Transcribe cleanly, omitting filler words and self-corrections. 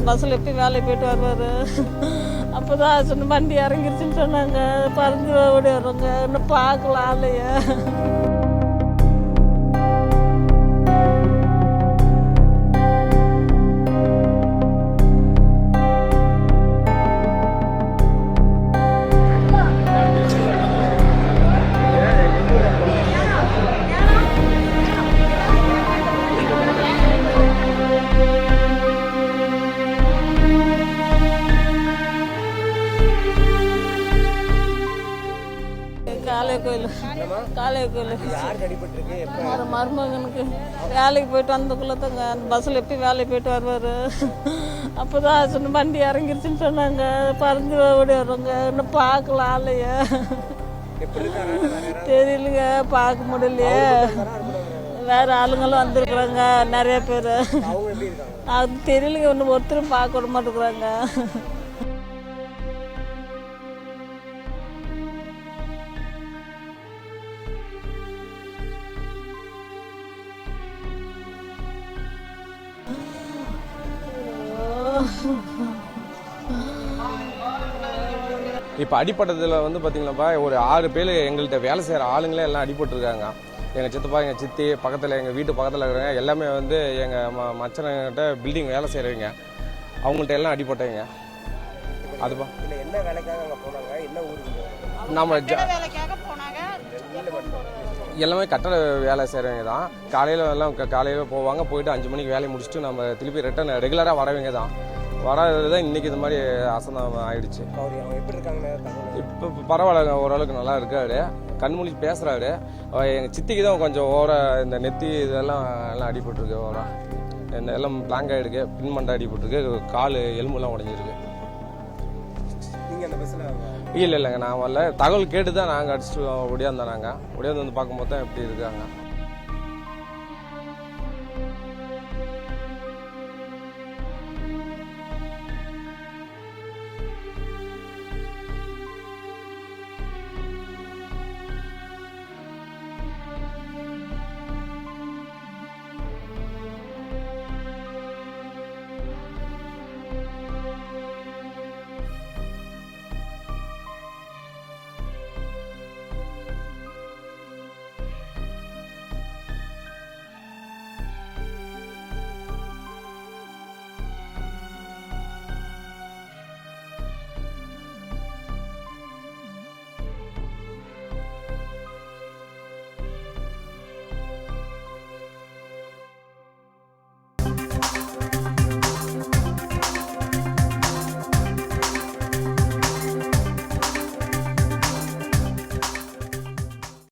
பஸ்ஸில் எப்படி வேலைக்கு போயிட்டு வருவார். அப்போ தான் சொன்ன வண்டி இறங்கிருச்சுன்னு சொன்னாங்க. பறந்து ஓடி வர்றவங்க இன்னும் பார்க்கலாம் ஆலையா. காலை கோயில் மருமகனுக்கு வேலைக்கு போயிட்டு வந்தக்குள்ள தாங்க அந்த பஸ்ஸில் எப்படி வேலைக்கு போயிட்டு வருவார். அப்போ தான் சொன்ன வண்டி இறங்கிருச்சுன்னு சொன்னாங்க. பறந்து ஓடி வர்றவங்க இன்னும் பார்க்கலாம் ஆலையா. தெரியலைங்க, பார்க்க முடியலையே. வேற ஆளுங்களும் வந்திருக்குறாங்க நிறைய பேர். அது தெரியலைங்க, ஒன்று ஒருத்தரும் பார்க்க விட மாட்டேங்கிறாங்க. இப்போ அடிப்பட்டதில் வந்து பார்த்தீங்கன்னாப்பா ஒரு 6 பேர் எங்கள்கிட்ட வேலை செய்கிற ஆளுங்களே எல்லாம் அடிபட்டுருக்காங்க. எங்கள் சித்தப்பா, எங்கள் சித்தி, பக்கத்தில் எங்கள் வீட்டு பக்கத்தில் இருக்கிறவங்க எல்லாமே வந்து எங்கள் மச்சனங்கிட்ட பில்டிங் வேலை செய்கிறவங்க. அவங்கள்ட்ட எல்லாம் அடிபட்டவங்க. அதுப்பா என்ன வேலைக்காக அங்கே போனாங்க? என்ன ஊருக்கு? நம்ம எல்லாமே கட்டட வேலை செய்கிறவங்க தான். காலையில் போவாங்க. போயிட்டு 5 மணிக்கு வேலையை முடிச்சுட்டு நம்ம திருப்பி ரிட்டர்ன் ரெகுலராக வரவங்க தான். வராது தான் இன்றைக்கி இது மாதிரி அசந்தம் ஆயிடுச்சு. எப்படி இருக்காங்க? இப்போ பரவாயில்ல, ஓரளவுக்கு நல்லா இருக்காரு. கண்மொழி பேசுகிறாரு. எங்கள் சித்திக்கு தான் கொஞ்சம் இந்த நெத்தி இதெல்லாம் எல்லாம் அடிபட்டுருக்கு. இந்த எல்லாம் பிளாங்க் ஆகிடுக்கு. பின்மண்டை அடிபட்டுருக்கு. கால் எலும்புலாம் உடஞ்சிருக்கு. நீங்கள் அந்த பஸ்ஸில் இல்லைங்க, நான் வரல. தகவல் கேட்டு தான் நாங்கள் அடிச்சுட்டு ஒடியாந்தோம். நாங்கள் ஒடியாந்து வந்து பார்க்கும்போது தான் எப்படி இருக்காங்க.